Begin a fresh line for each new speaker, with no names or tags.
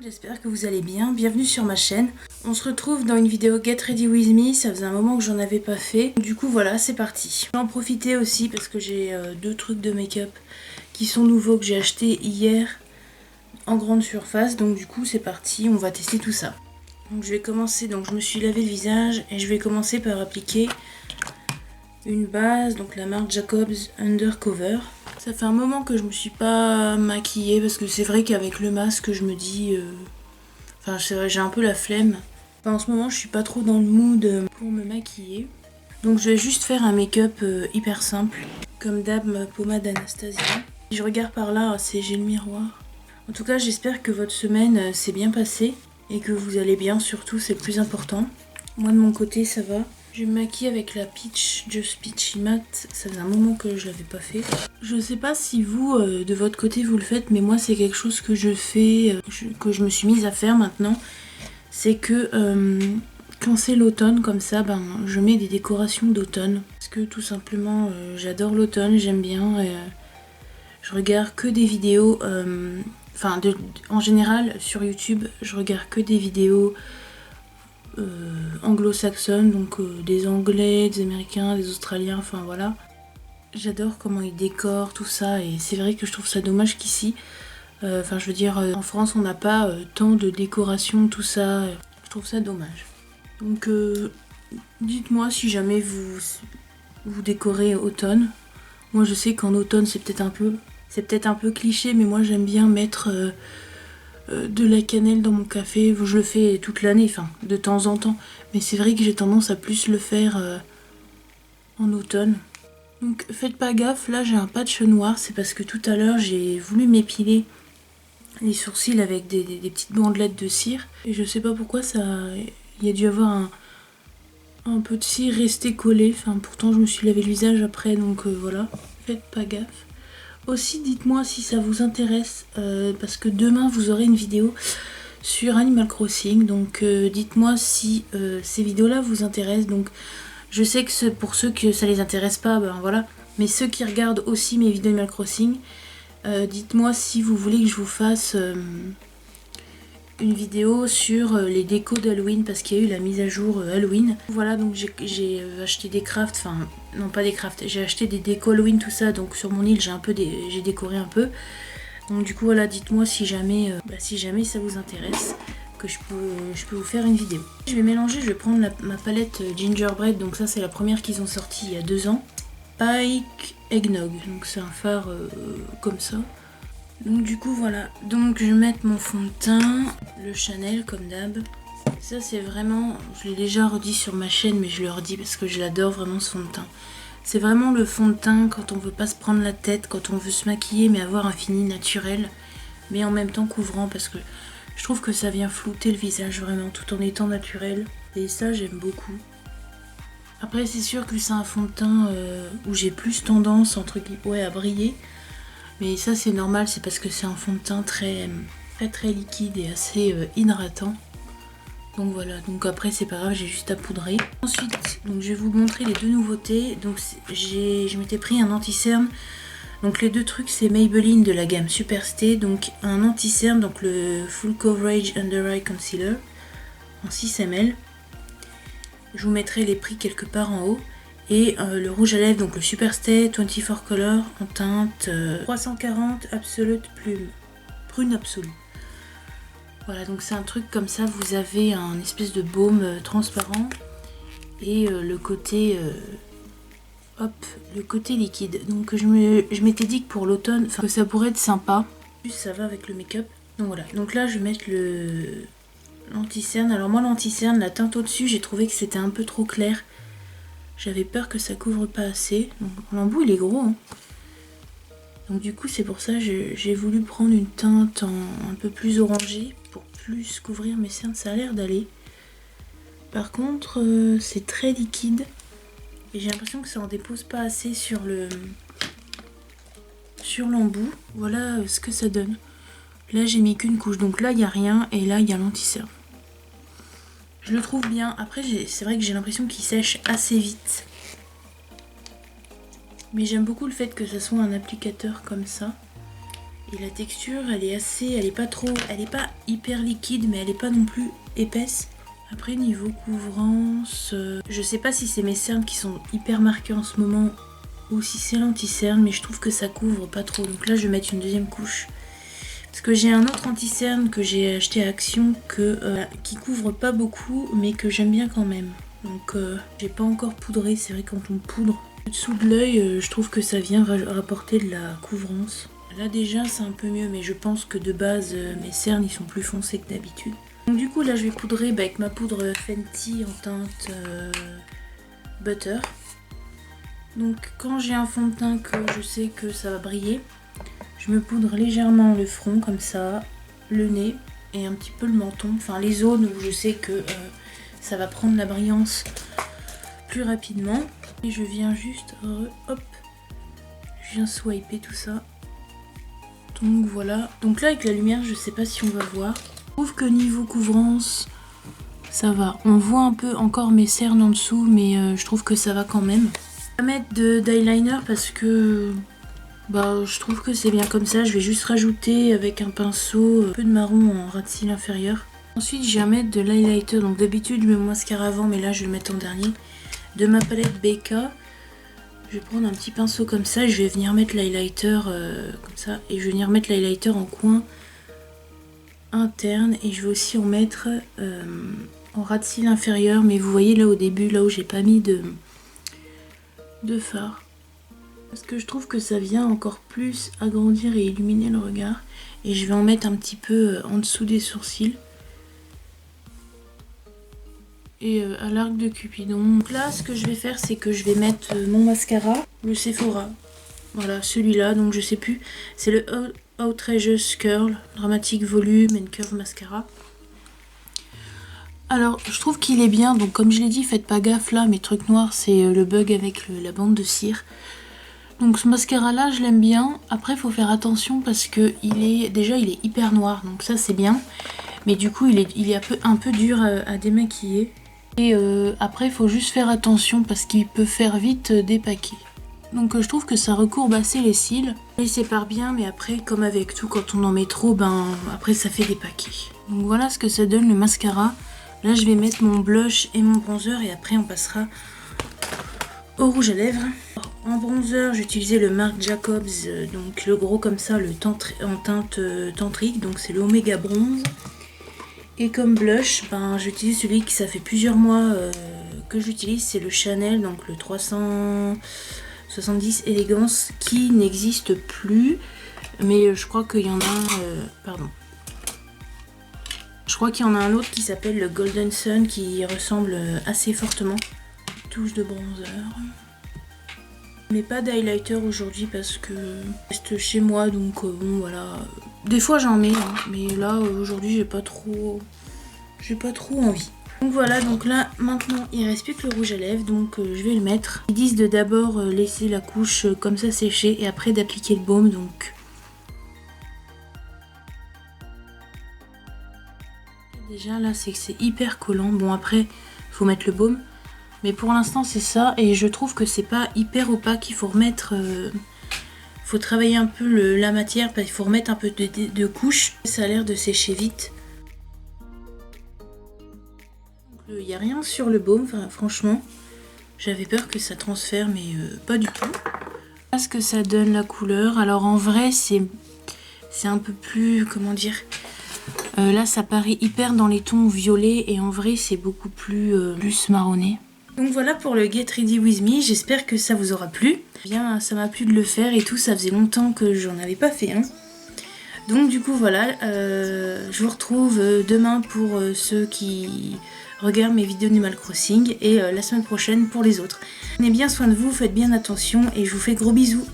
J'espère que vous allez bien, bienvenue sur ma chaîne. On se retrouve dans une vidéo Get Ready With Me, ça faisait un moment que j'en avais pas fait. Du coup voilà, c'est parti. Je vais en profiter aussi parce que j'ai deux trucs de make-up qui sont nouveaux que j'ai acheté hier en grande surface. Donc du coup c'est parti, on va tester tout ça. Donc je vais commencer, donc je me suis lavé le visage et je vais commencer par appliquer une base, donc la marque Jacobs Undercover. Ça fait un moment que je me suis pas maquillée parce que c'est vrai qu'avec le masque je me dis... Enfin c'est vrai, j'ai un peu la flemme. Enfin, en ce moment je suis pas trop dans le mood pour me maquiller. Donc je vais juste faire un make-up hyper simple. Comme d'hab, ma pommade Anastasia. Si je regarde par là, j'ai le miroir. En tout cas j'espère que votre semaine s'est bien passée. Et que vous allez bien surtout, c'est le plus important. Moi de mon côté ça va. Je me maquille avec la Peach Just Peachy Matte, ça faisait un moment que je l'avais pas fait. Je sais pas si vous, de votre côté, vous le faites, mais moi c'est quelque chose que je fais, que je me suis mise à faire maintenant. C'est que quand c'est l'automne comme ça, je mets des décorations d'automne. Parce que tout simplement, j'adore l'automne, j'aime bien. Je regarde que des vidéos, en général sur YouTube, je regarde que des vidéos anglo-saxonnes, donc des Anglais, des Américains, des Australiens, enfin voilà. J'adore comment ils décorent tout ça et c'est vrai que je trouve ça dommage qu'ici, je veux dire, en France on n'a pas tant de décoration, tout ça, je trouve ça dommage. Donc dites-moi si jamais vous décorez automne. Moi je sais qu'en automne c'est peut-être un peu cliché, mais moi j'aime bien mettre de la cannelle dans mon café. Je le fais toute l'année, enfin de temps en temps, mais c'est vrai que j'ai tendance à plus le faire en automne. Donc faites pas gaffe, là j'ai un patch noir, c'est parce que tout à l'heure j'ai voulu m'épiler les sourcils avec des petites bandelettes de cire et je sais pas pourquoi ça, il y a dû avoir un peu de cire resté collé, enfin pourtant je me suis lavé le visage après, donc voilà, faites pas gaffe. Aussi dites-moi si ça vous intéresse, parce que demain vous aurez une vidéo sur Animal Crossing, donc dites-moi si ces vidéos là vous intéressent. Donc je sais que pour ceux que ça les intéresse pas, voilà, mais ceux qui regardent aussi mes vidéos Animal Crossing, dites-moi si vous voulez que je vous fasse une vidéo sur les décos d'Halloween, parce qu'il y a eu la mise à jour Halloween. Voilà, donc j'ai acheté des crafts, enfin non pas des crafts, j'ai acheté des décos Halloween, tout ça, donc sur mon île j'ai décoré un peu. Donc du coup voilà, dites-moi si jamais ça vous intéresse, que je peux vous faire une vidéo. Je vais mélanger, je vais prendre ma palette Gingerbread, donc ça c'est la première qu'ils ont sortie il y a 2 ans. Pike Eggnog, donc c'est un fard comme ça. Donc du coup voilà, donc je vais mettre mon fond de teint, le Chanel comme d'hab. Ça c'est vraiment, je l'ai déjà redit sur ma chaîne, mais je le redis parce que je l'adore vraiment ce fond de teint. C'est vraiment le fond de teint quand on veut pas se prendre la tête, quand on veut se maquiller mais avoir un fini naturel, mais en même temps couvrant, parce que je trouve que ça vient flouter le visage vraiment tout en étant naturel. Et ça j'aime beaucoup. Après c'est sûr que c'est un fond de teint où j'ai plus tendance entre guillemets à briller. Mais ça c'est normal, c'est parce que c'est un fond de teint très liquide et assez hydratant. Donc voilà, donc après c'est pas grave, j'ai juste à poudrer. Ensuite, donc je vais vous montrer les deux nouveautés. Donc je m'étais pris un anti-cerne. Donc les deux trucs c'est Maybelline de la gamme Superstay. Donc un anti-cerne, donc le Full Coverage Under Eye Concealer en 6 ml. Je vous mettrai les prix quelque part en haut. Et le rouge à lèvres, donc le Superstay 24 Color en teinte 340 Absolute Plume, prune absolue. Voilà, donc c'est un truc comme ça, vous avez un espèce de baume transparent et le côté liquide. Donc je m'étais dit que pour l'automne, que ça pourrait être sympa. Plus ça va avec le make-up. Donc voilà, donc là je vais mettre l'anti-cerne. Alors moi l'anti-cerne, la teinte au-dessus, j'ai trouvé que c'était un peu trop clair. J'avais peur que ça couvre pas assez. Donc l'embout il est gros, hein. Donc du coup c'est pour ça que j'ai voulu prendre une teinte un peu plus orangée pour plus couvrir mes cernes. Ça a l'air d'aller. Par contre c'est très liquide et j'ai l'impression que ça en dépose pas assez sur l'embout. Voilà ce que ça donne. Là j'ai mis qu'une couche, donc là il n'y a rien et là il y a l'anti-cerne. Je le trouve bien. Après c'est vrai que j'ai l'impression qu'il sèche assez vite. Mais j'aime beaucoup le fait que ça soit un applicateur comme ça. Et la texture, elle est pas hyper liquide, mais elle est pas non plus épaisse. Après, niveau couvrance, je sais pas si c'est mes cernes qui sont hyper marquées en ce moment ou si c'est l'anti-cerne, mais je trouve que ça couvre pas trop. Donc là, je vais mettre une deuxième couche. Parce que j'ai un autre anti-cerne que j'ai acheté à Action qui couvre pas beaucoup, mais que j'aime bien quand même. Donc j'ai pas encore poudré, c'est vrai quand on poudre. Dessous de l'œil, je trouve que ça vient rapporter de la couvrance. Là déjà c'est un peu mieux, mais je pense que de base mes cernes ils sont plus foncés que d'habitude. Donc du coup là je vais poudrer avec ma poudre Fenty en teinte Butter. Donc quand j'ai un fond de teint que je sais que ça va briller, je me poudre légèrement le front comme ça, le nez et un petit peu le menton. Enfin les zones où je sais que ça va prendre la brillance plus rapidement. Et je viens juste, hop, je viens swiper tout ça. Donc voilà. Donc là avec la lumière, je sais pas si on va voir. Je trouve que niveau couvrance, ça va. On voit un peu encore mes cernes en dessous, mais je trouve que ça va quand même. Je vais mettre d'eyeliner parce que je trouve que c'est bien comme ça. Je vais juste rajouter avec un pinceau un peu de marron en ras de cils inférieur. Ensuite, je vais mettre de l'highlighter. Donc d'habitude, je mets mon mascara avant, mais là, je vais le mettre en dernier. De ma palette BK, je vais prendre un petit pinceau comme ça. Je vais venir mettre l'highlighter comme ça. Et je vais venir mettre l'highlighter en coin interne. Et je vais aussi en mettre en ras de cils inférieur. Mais vous voyez là au début, là où j'ai pas mis de fard. Parce que je trouve que ça vient encore plus agrandir et illuminer le regard. Et je vais en mettre un petit peu en dessous des sourcils. Et à l'arc de Cupidon. Donc là, ce que je vais faire, c'est que je vais mettre mon mascara, le Sephora. Voilà, celui-là, donc je sais plus. C'est le Outrageous Curl, Dramatic Volume and Curve Mascara. Alors, je trouve qu'il est bien. Donc comme je l'ai dit, faites pas gaffe là, mes trucs noirs, c'est le bug avec la bande de cire. Donc ce mascara là, je l'aime bien. Après, il faut faire attention parce que il est hyper noir. Donc ça, c'est bien. Mais du coup, il est un peu dur à démaquiller. Et après, il faut juste faire attention parce qu'il peut faire vite dépaquer. Donc je trouve que ça recourbe assez les cils. Il sépare bien, mais après, comme avec tout, quand on en met trop, après ça fait dépaquer. Donc voilà ce que ça donne le mascara. Là, je vais mettre mon blush et mon bronzer et après, on passera au rouge à lèvres. En bronzer, j'ai utilisé le Marc Jacobs, donc le gros comme ça, en teinte tantrique, donc c'est le Omega Bronze. Et comme blush, j'utilise celui qui ça fait plusieurs mois que j'utilise, c'est le Chanel, donc le 370 Elegance, qui n'existe plus. Mais je crois qu'il y en a Je crois qu'il y en a un autre qui s'appelle le Golden Sun, qui ressemble assez fortement. Touche de bronzer. Mais pas d'highlighter aujourd'hui parce que je reste chez moi, donc bon voilà. Des fois j'en mets, hein, mais là aujourd'hui j'ai pas trop envie. Donc voilà, donc là maintenant il reste plus que le rouge à lèvres, donc je vais le mettre. Ils disent de d'abord laisser la couche comme ça sécher et après d'appliquer le baume, donc. Déjà là c'est que c'est hyper collant. Bon après faut mettre le baume. Mais pour l'instant c'est ça et je trouve que c'est pas hyper opaque, il faut remettre... faut travailler un peu la matière, il faut remettre un peu de couche. Ça a l'air de sécher vite. Il n'y a rien sur le baume, franchement. J'avais peur que ça transfère mais pas du tout. Voilà ce que ça donne la couleur. Alors en vrai c'est un peu plus... comment dire, là ça paraît hyper dans les tons violets et en vrai c'est beaucoup plus marronné. Donc voilà pour le Get Ready With Me, j'espère que ça vous aura plu. Bien, ça m'a plu de le faire et tout, ça faisait longtemps que j'en avais pas fait un. Donc du coup voilà, je vous retrouve demain pour ceux qui regardent mes vidéos d'Animal Crossing et la semaine prochaine pour les autres. Prenez bien soin de vous, faites bien attention et je vous fais gros bisous.